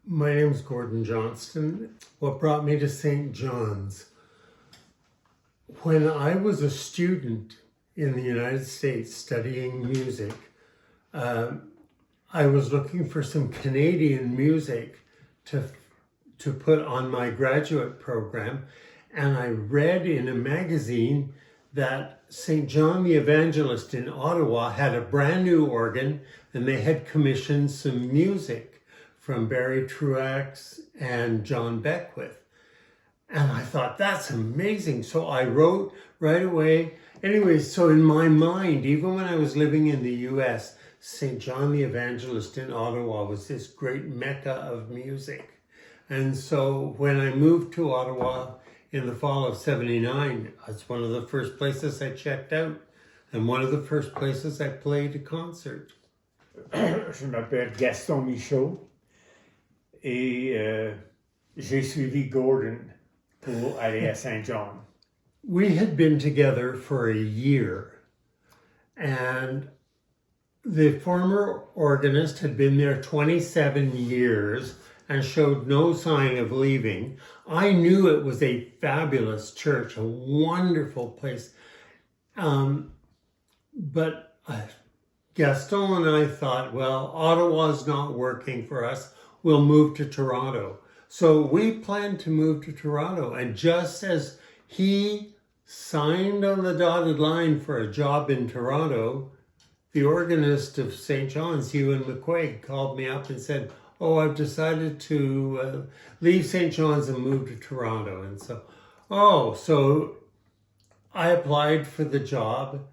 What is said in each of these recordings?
My name's Gordon Johnston. What brought me to St. John's? When I was a student in the United States studying music, I was looking for some Canadian music to put on my graduate program, and I read in a magazine that St. John the Evangelist in Ottawa had a brand new organ, and they had commissioned some music from Barry Truax and John Beckwith. And I thought, that's amazing. So I wrote right away. Anyway, so in my mind, even when I was living in the US, St. John the Evangelist in Ottawa was this great mecca of music. And so when I moved to Ottawa in the fall of '79, it's one of the first places I checked out and one of the first places I played a concert. Je m'appelle Gaston Michaud et j'ai suivi Gordon pour aller à St. John. We had been together for a year, and the former organist had been there 27 years and showed no sign of leaving. I knew it was a fabulous church, a wonderful place. But Gaston and I thought, well, Ottawa's not working for us. We'll move to Toronto. So we planned to move to Toronto. And just as he signed on the dotted line for a job in Toronto, the organist of St. John's, Ewan McQuaig, called me up and said, oh, I've decided to leave St. John's and move to Toronto. And so I applied for the job,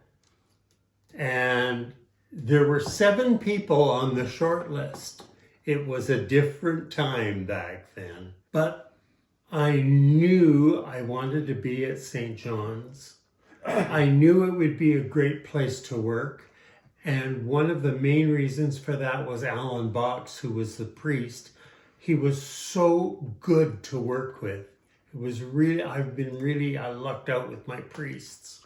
and there were 7 people on the short list. It was a different time back then, but I knew I wanted to be at St. John's. I knew it would be a great place to work. And one of the main reasons for that was Alan Box, who was the priest. He was so good to work with. It was really, I lucked out with my priests.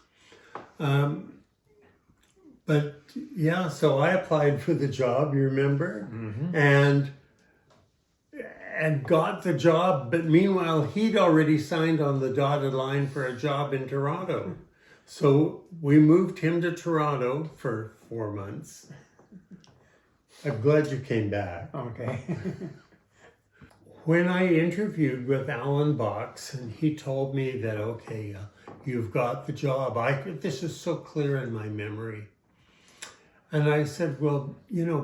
But yeah, so I applied for the job, you remember? Mm-hmm. And got the job. But meanwhile, he'd already signed on the dotted line for a job in Toronto. So we moved him to Toronto for 4 months. I'm glad you came back. Okay. When I interviewed with Alan Box, and he told me that, okay, you've got the job. This is so clear in my memory. And I said, well,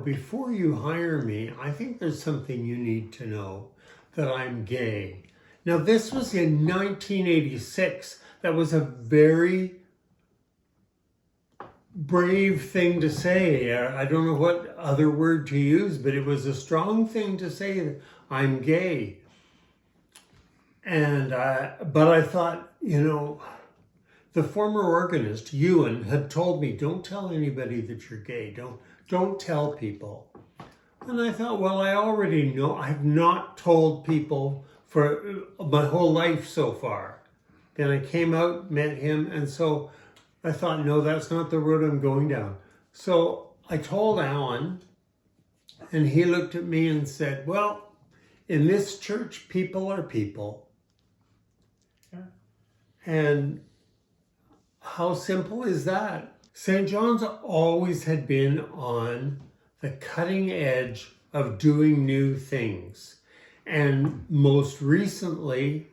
before you hire me, I think there's something you need to know, that I'm gay. Now, this was in 1986. That was a very brave thing to say. I don't know what other word to use, but it was a strong thing to say that I'm gay. And but I thought, the former organist, Ewan, had told me, don't tell anybody that you're gay. Don't tell people. And I thought, well, I already know. I've not told people for my whole life so far. Then I came out, met him, and so I thought, no, that's not the road I'm going down. So I told Alan, and he looked at me and said, well, in this church, people are people. Yeah. And how simple is that? St. John's always had been on the cutting edge of doing new things. And most recently,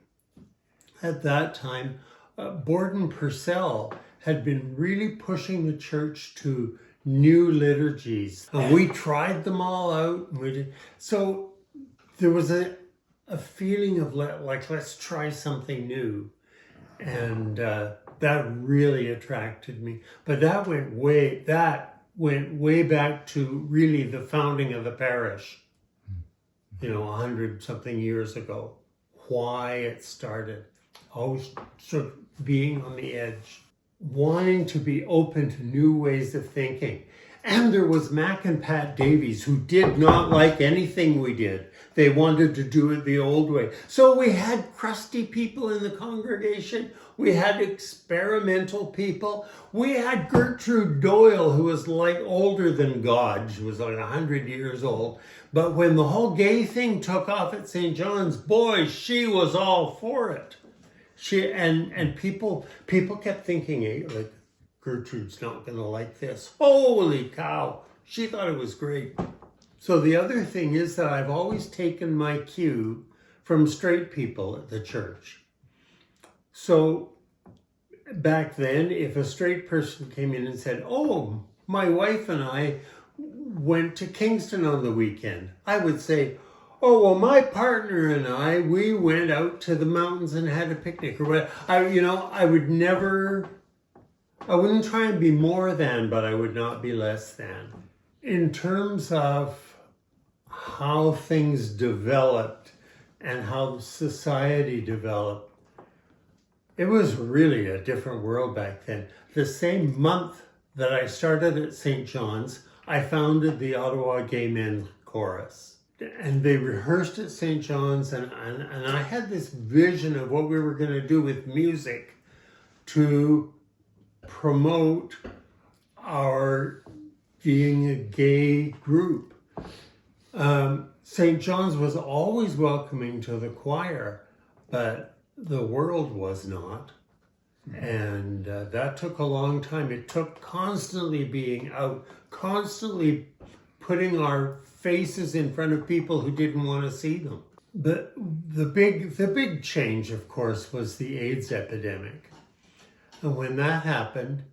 at that time, Borden Purcell had been really pushing the church to new liturgies. And we tried them all out. So there was a feeling of let's try something new. And that really attracted me. But that went way back to really the founding of the parish, 100 something years ago. Why it started. Always sort of being on the edge, wanting to be open to new ways of thinking. And there was Mac and Pat Davies, who did not like anything we did. They wanted to do it the old way. So we had crusty people in the congregation. We had experimental people. We had Gertrude Doyle, who was like older than God. She was like 100 years old. But when the whole gay thing took off at St. John's, boy, she was all for it. And people kept thinking, hey, like, Gertrude's not going to like this. Holy cow. She thought it was great. So the other thing is that I've always taken my cue from straight people at the church. So back then, if a straight person came in and said, oh, my wife and I went to Kingston on the weekend, I would say, oh, well, my partner and I, we went out to the mountains and had a picnic or whatever. I wouldn't try and be more than, but I would not be less than. In terms of how things developed and how society developed, it was really a different world back then. The same month that I started at St. John's, I founded the Ottawa Gay Men Chorus. And they rehearsed at St. John's, and I had this vision of what we were going to do with music to promote our being a gay group. St. John's was always welcoming to the choir, but the world was not. And that took a long time. It took constantly being out, constantly putting our faces in front of people who didn't want to see them. The big change, of course, was the AIDS epidemic. And when that happened,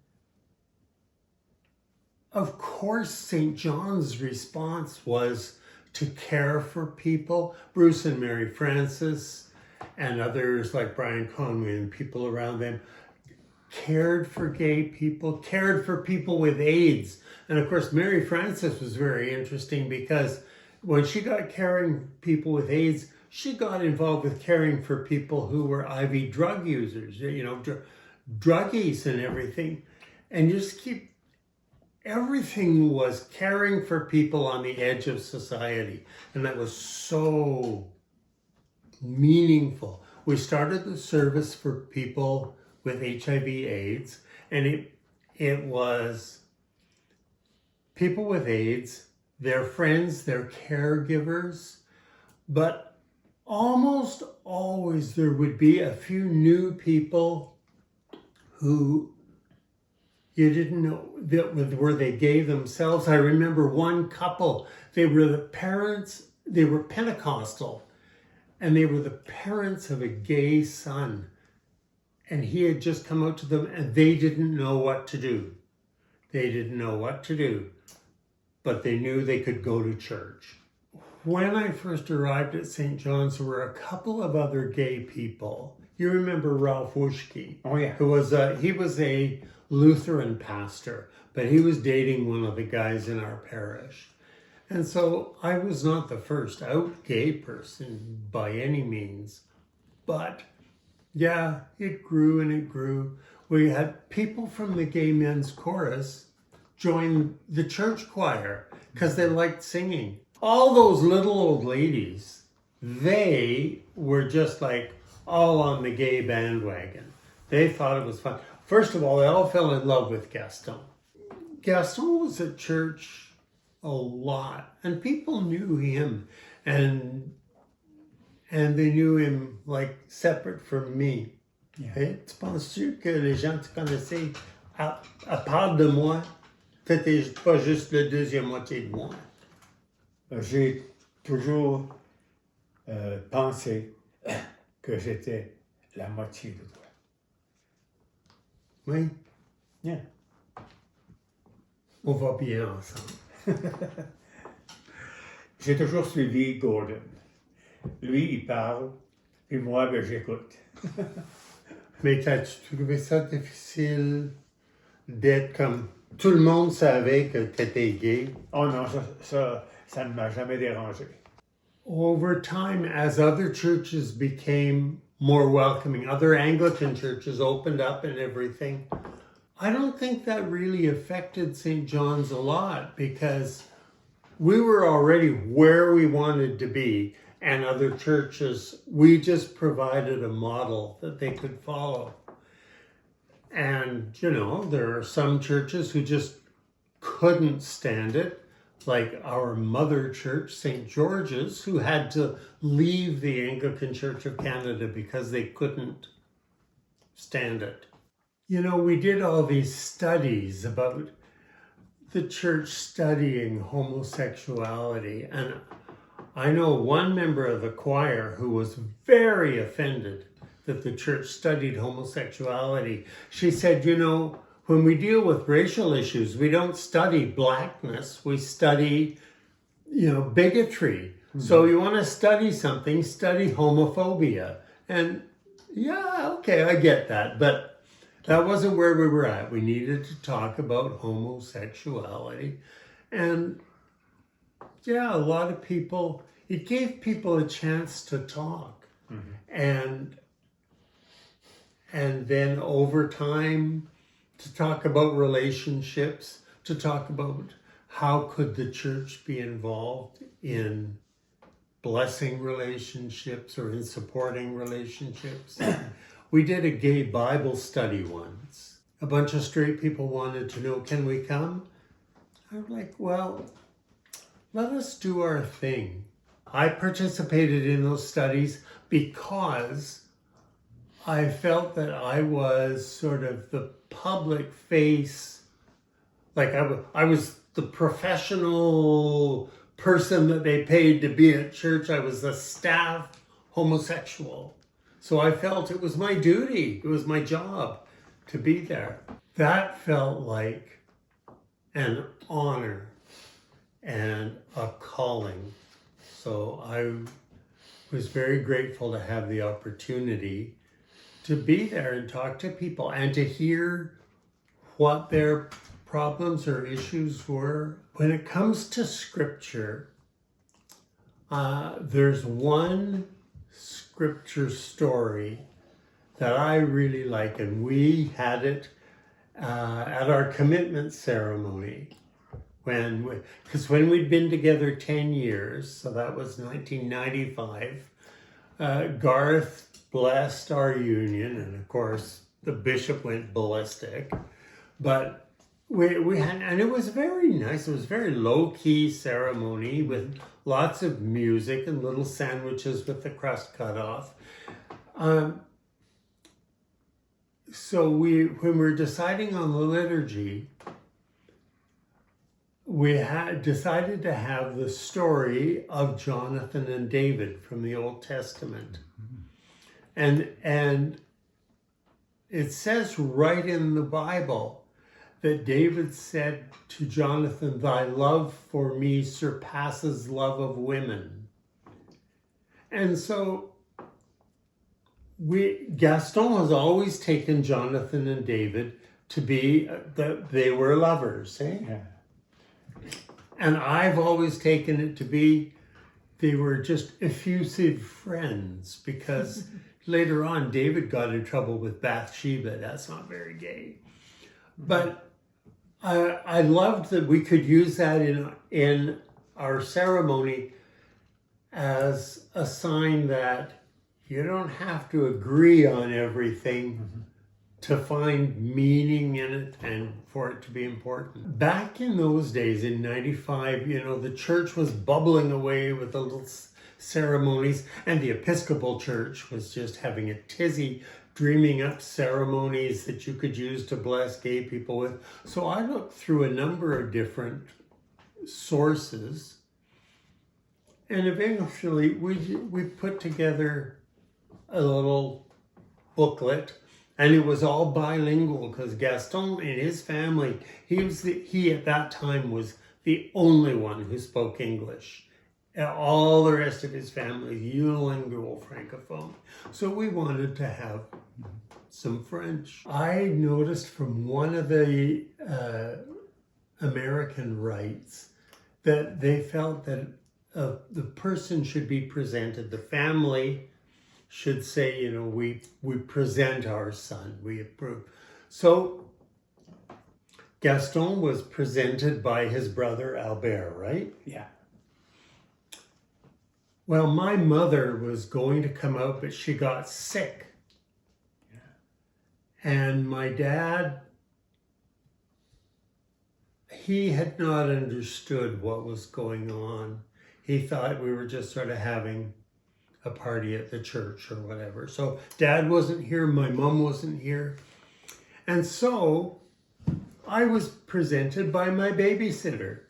of course, St. John's response was to care for people. Bruce and Mary Francis and others like Brian Conway and people around them cared for gay people, cared for people with AIDS. And of course, Mary Francis was very interesting because when she got caring people with AIDS, she got involved with caring for people who were IV drug users, druggies and everything. And everything was caring for people on the edge of society. And that was so meaningful. We started the service for people with HIV/AIDS, and it was people with AIDS, their friends, their caregivers, but almost always there would be a few new people who you didn't know that were they gay themselves. I remember one couple, they were Pentecostal, and they were the parents of a gay son. And he had just come out to them and they didn't know what to do. They didn't know what to do, but they knew they could go to church. When I first arrived at St. John's, there were a couple of other gay people. You remember Ralph Wuschke? Oh, yeah. He was a Lutheran pastor, but he was dating one of the guys in our parish. And so I was not the first out gay person by any means, but yeah, it grew and it grew. We had people from the Gay Men's Chorus join the church choir because they liked singing. All those little old ladies, they were just like all on the gay bandwagon. They thought it was fun. First of all, they all fell in love with Gaston. Gaston was at church a lot, and people knew him, and they knew him like separate from me. Yeah. Hey, tu penses-tu que les gens que tu connaissais à part de moi, t'étais pas juste la deuxième moitié de moi? J'ai toujours pensé que j'étais la moitié de toi. Oui, Yeah. on va bien ensemble. J'ai toujours suivi Gordon. Lui, il parle, et moi, j'écoute. Mais t'as-tu trouvé ça difficile d'être comme... Tout le monde savait que t'étais gay? Oh non, ça ne m'a jamais dérangé. Over time, as other churches became more welcoming, other Anglican churches opened up and everything, I don't think that really affected St. John's a lot because we were already where we wanted to be, and other churches, we just provided a model that they could follow. And, you know, there are some churches who just couldn't stand it, like our mother church, St. George's, who had to leave the Anglican Church of Canada because they couldn't stand it. You know, we did all these studies about the church studying homosexuality, and I know one member of the choir who was very offended that the church studied homosexuality. She said, you know, when we deal with racial issues, we don't study blackness, we study, you know, bigotry. Mm-hmm. So you want to study something, study homophobia. And yeah, okay, I get that, but that wasn't where we were at. We needed to talk about homosexuality. And yeah, a lot of people, it gave people a chance to talk. Mm-hmm. And then over time, to talk about relationships, to talk about how could the church be involved in blessing relationships or in supporting relationships. We did a gay Bible study once. A bunch of straight people wanted to know, can we come? I'm like, well, let us do our thing. I participated in those studies because I felt that I was sort of the public face, like I was the professional person that they paid to be at church. I was the staff homosexual. So I felt it was my duty, it was my job to be there. That felt like an honor and a calling. So I was very grateful to have the opportunity to be there and talk to people and to hear what their problems or issues were. When it comes to scripture, there's one scripture story that I really like, and we had it at our commitment ceremony because when we'd been together 10 years, so that was 1995, Garth blessed our union, and of course the bishop went ballistic, but we had, and it was very nice. It was a very low-key ceremony with lots of music and little sandwiches with the crust cut off. So when we were deciding on the liturgy, we had decided to have the story of Jonathan and David from the Old Testament. And it says right in the Bible that David said to Jonathan, "Thy love for me surpasses love of women." And so Gaston has always taken Jonathan and David to be that they were lovers, eh? Yeah. And I've always taken it to be they were just effusive friends, because later on David got in trouble with Bathsheba. That's not very gay. But I loved that we could use that in our ceremony as a sign that you don't have to agree on everything to find meaning in it and for it to be important. Back in those days, in 95, you know, the church was bubbling away with the little ceremonies, and the Episcopal Church was just having a tizzy, dreaming up ceremonies that you could use to bless gay people with. So I looked through a number of different sources, and eventually we put together a little booklet, and it was all bilingual because Gaston and his family, he at that time was the only one who spoke English. All the rest of his family, unilingual francophone. So we wanted to have some French. I noticed from one of the American rites that they felt that the person should be presented, the family should say, you know, we present our son, we approve. So Gaston was presented by his brother Albert, right? Yeah. Well, my mother was going to come out, but she got sick. Yeah. And my dad, he had not understood what was going on. He thought we were just sort of having a party at the church or whatever. So Dad wasn't here, my mom wasn't here. And so I was presented by my babysitter,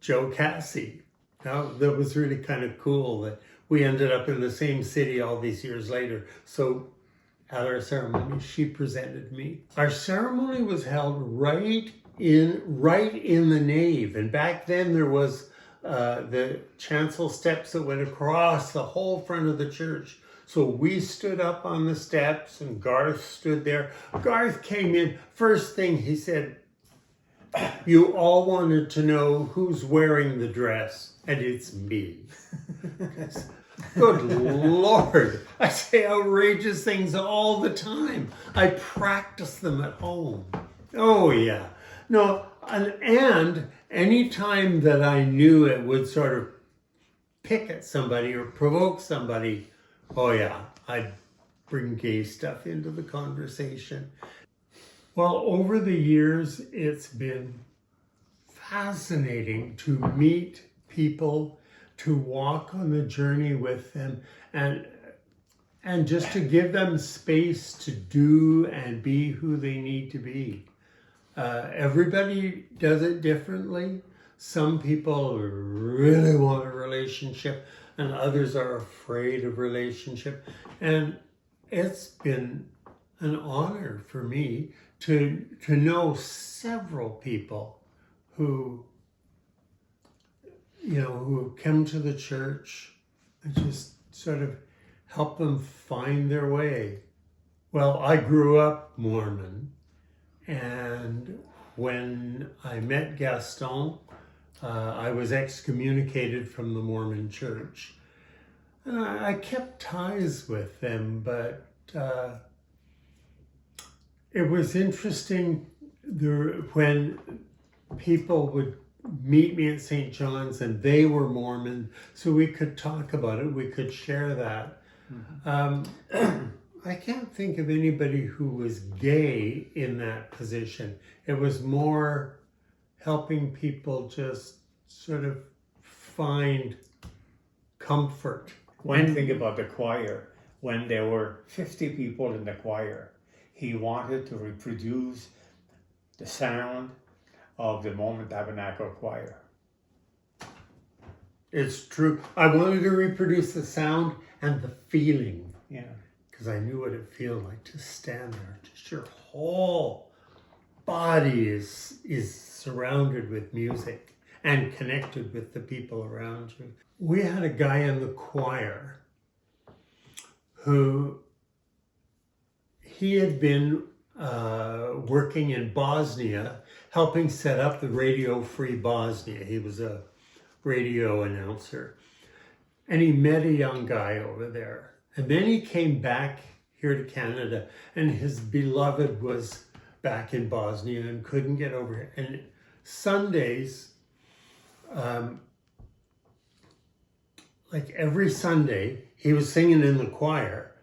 Joe Cassie. Now, that was really kind of cool that we ended up in the same city all these years later. So at our ceremony, she presented me. Our ceremony was held right in the nave. And back then there was the chancel steps that went across the whole front of the church. So we stood up on the steps and Garth stood there. Garth came in. First thing he said, "You all wanted to know who's wearing the dress, and it's me." Good Lord. I say outrageous things all the time. I practice them at home. Oh, yeah. No, and any time that I knew it would sort of pick at somebody or provoke somebody, oh yeah, I'd bring gay stuff into the conversation. Well, over the years, it's been fascinating to meet people, to walk on the journey with them, and just to give them space to do and be who they need to be. Everybody does it differently. Some people really want a relationship and others are afraid of relationship. And it's been an honor for me to know several people who, who come to the church and just sort of help them find their way. Well, I grew up Mormon. And when I met Gaston, I was excommunicated from the Mormon church. And I kept ties with them, but it was interesting when people would meet me at St. John's and they were Mormon, so we could talk about it, we could share that. Mm-hmm. I can't think of anybody who was gay in that position. It was more helping people just sort of find comfort. One thing about the choir, when there were 50 people in the choir, he wanted to reproduce the sound of the Mormon Tabernacle Choir. It's true. I wanted to reproduce the sound and the feeling. Yeah. Because I knew what it felt like to stand there. Just your whole body is surrounded with music and connected with the people around you. We had a guy in the choir who he had been working in Bosnia, helping set up the Radio Free Bosnia. He was a radio announcer. And he met a young guy over there. And then he came back here to Canada, and his beloved was back in Bosnia and couldn't get over here. And Sundays, like every Sunday, he was singing in the choir.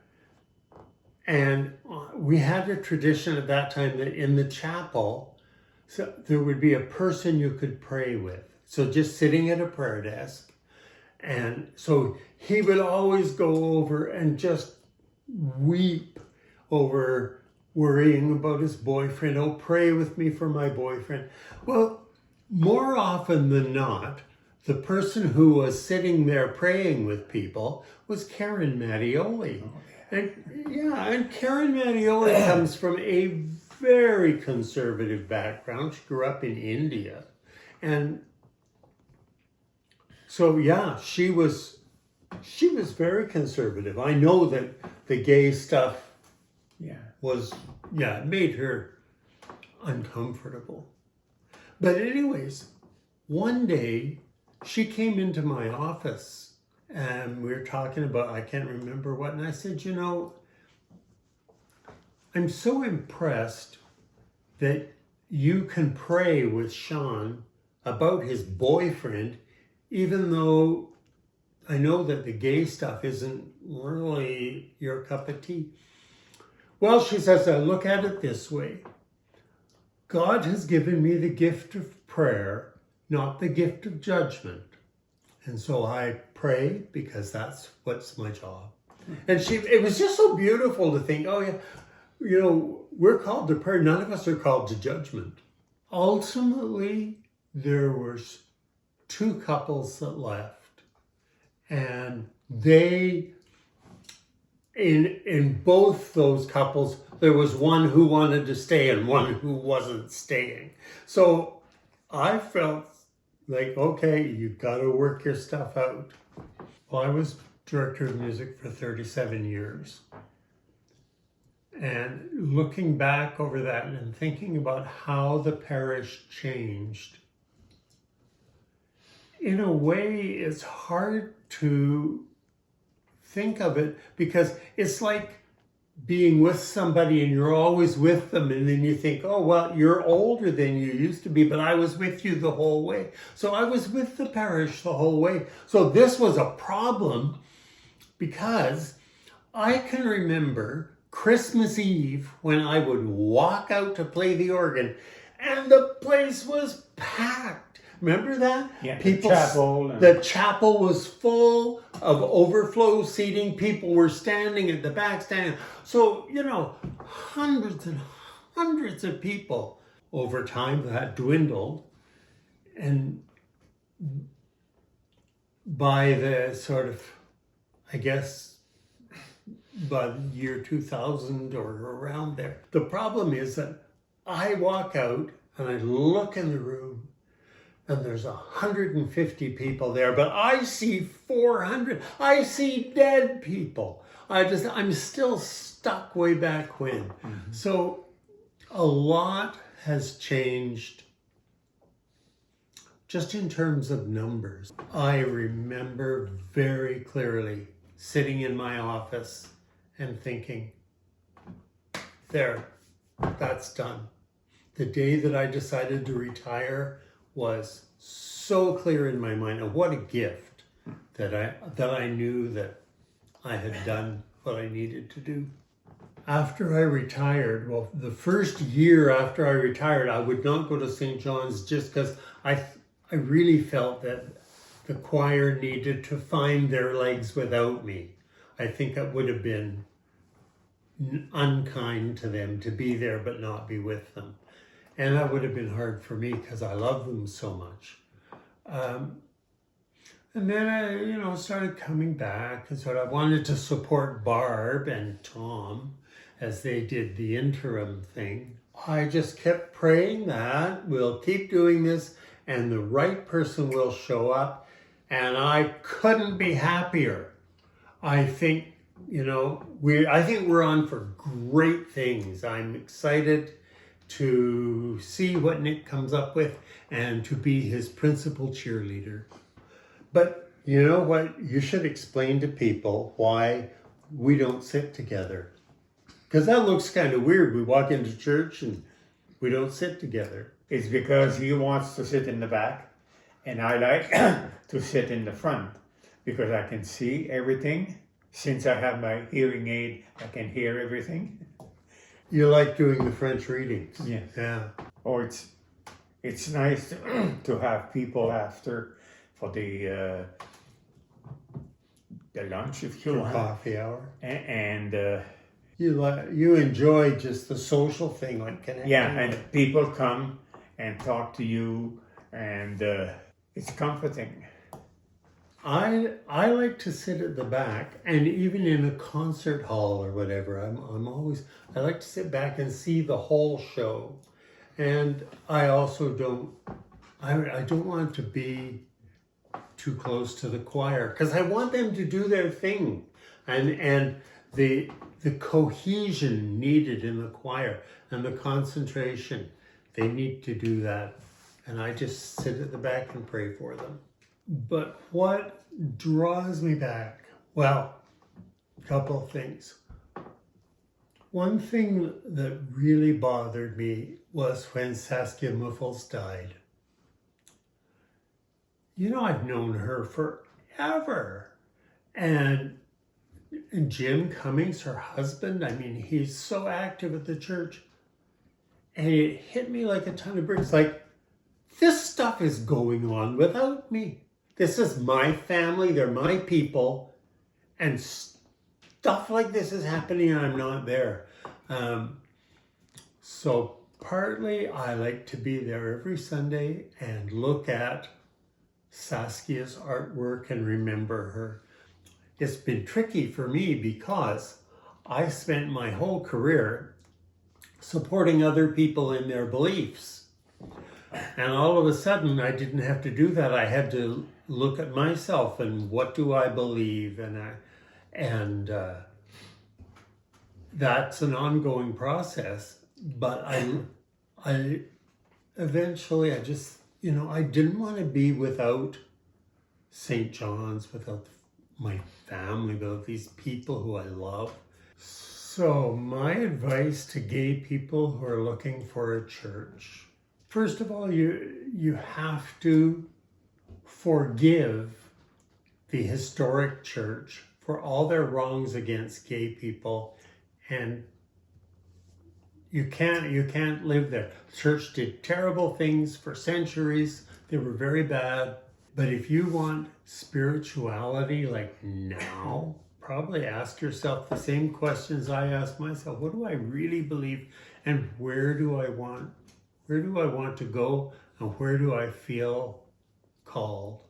And we had a tradition at that time that in the chapel, so there would be a person you could pray with. So just sitting at a prayer desk. And so he would always go over and just weep over worrying about his boyfriend. Oh, pray with me for my boyfriend. Well, more often than not, the person who was sitting there praying with people was Karen Mattioli. Oh, yeah. And Karen Mattioli comes from a very conservative background. She grew up in India. And so, yeah, she was very conservative. I know that the gay stuff made her uncomfortable. But anyways, one day she came into my office and we were talking about, I can't remember what, and I said, I'm so impressed that you can pray with Sean about his boyfriend, even though I know that the gay stuff isn't really your cup of tea. Well, she says, I look at it this way. God has given me the gift of prayer, not the gift of judgment. And so I pray because that's what's my job. And it was just so beautiful to think, oh yeah, you know, we're called to prayer. None of us are called to judgment. Ultimately, there were 2 couples that left. And they, in both those couples, there was one who wanted to stay and one who wasn't staying. So I felt like, okay, you've got to work your stuff out. Well, I was director of music for 37 years. And looking back over that and thinking about how the parish changed, in a way, it's hard to think of it because it's like being with somebody and you're always with them, and then you think, oh, well, you're older than you used to be, but I was with you the whole way. So I was with the parish the whole way. So this was a problem because I can remember Christmas Eve when I would walk out to play the organ and the place was packed. Remember that? Yeah, People, the chapel was full of overflow seating. People were standing at the back stand. So, you know, hundreds and hundreds of people. Over time that dwindled. And by the sort of, I guess, by the year 2000 or around there. The problem is that I walk out and I look in the room and there's 150 people there, but I see 400. I see dead people. I'm still stuck way back when. Mm-hmm. So a lot has changed just in terms of numbers. I remember very clearly sitting in my office and thinking, there, that's done. The day that I decided to retire was so clear in my mind, and what a gift that I knew that I had done what I needed to do. After I retired, well, the first year after I retired, I would not go to St. John's just because I really felt that the choir needed to find their legs without me. I think it would have been unkind to them to be there but not be with them. And that would have been hard for me because I love them so much. And then I, started coming back and sort of wanted to support Barb and Tom as they did the interim thing. I just kept praying that we'll keep doing this and the right person will show up. And I couldn't be happier. I think, I think we're on for great things. I'm excited to see what Nick comes up with and to be his principal cheerleader. But you know what? You should explain to people why we don't sit together. Because that looks kind of weird. We walk into church and we don't sit together. It's because he wants to sit in the back and I like to sit in the front because I can see everything. Since I have my hearing aid, I can hear everything. You like doing the French readings? Yeah. Yeah. Or it's nice to have people after for the lunch, if you want. Coffee hour. And you enjoy just the social thing, like connecting. Yeah, and people come and talk to you, and it's comforting. I like to sit at the back, and even in a concert hall or whatever, I like to sit back and see the whole show. And I also don't want to be too close to the choir because I want them to do their thing, and the cohesion needed in the choir and the concentration, they need to do that. And I just sit at the back and pray for them. But what draws me back? Well, a couple of things. One thing that really bothered me was when Saskia Muffles died. You know, I've known her forever. And Jim Cummings, her husband, I mean, he's so active at the church. And it hit me like a ton of bricks. Like, this stuff is going on without me. This is my family. They're my people. And stuff like this is happening and I'm not there. So partly I like to be there every Sunday and look at Saskia's artwork and remember her. It's been tricky for me because I spent my whole career supporting other people in their beliefs. And all of a sudden, I didn't have to do that. I had to look at myself and what do I believe? And that's an ongoing process. But I eventually, I just, you know, I didn't want to be without St. John's, without my family, without these people who I love. So my advice to gay people who are looking for a church, first of all, you have to forgive the historic church for all their wrongs against gay people, and you can't live there. The church did terrible things for centuries. They were very bad. But if you want spirituality like now, probably ask yourself the same questions I ask myself. What do I really believe, and where do I want to go, and where do I feel called?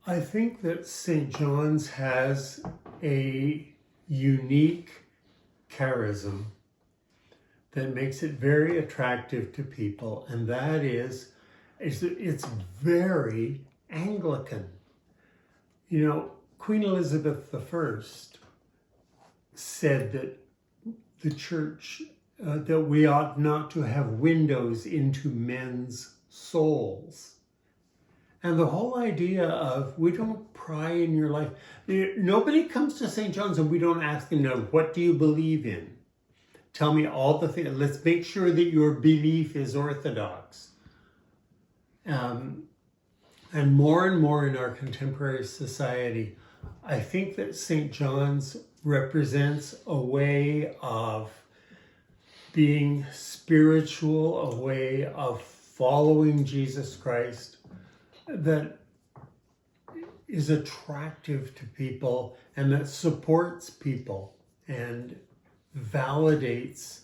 I think that St. John's has a unique charism that makes it very attractive to people, and that is it's very Anglican. You know, Queen Elizabeth I said that the church, that we ought not to have windows into men's souls. And the whole idea of we don't pry in your life. Nobody comes to St. John's and we don't ask them, now, what do you believe in? Tell me all the things. Let's make sure that your belief is orthodox. And more in our contemporary society, I think that St. John's represents a way of being spiritual, a way of following Jesus Christ that is attractive to people and that supports people and validates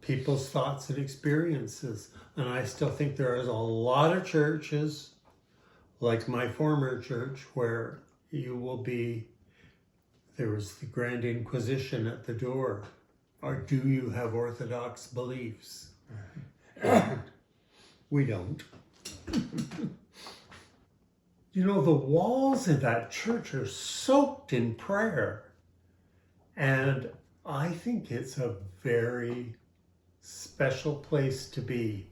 people's thoughts and experiences. And I still think there is a lot of churches, like my former church, where you will be, there was the Grand Inquisition at the door. Or do you have orthodox beliefs? And we don't. You know, the walls of that church are soaked in prayer. And I think it's a very special place to be.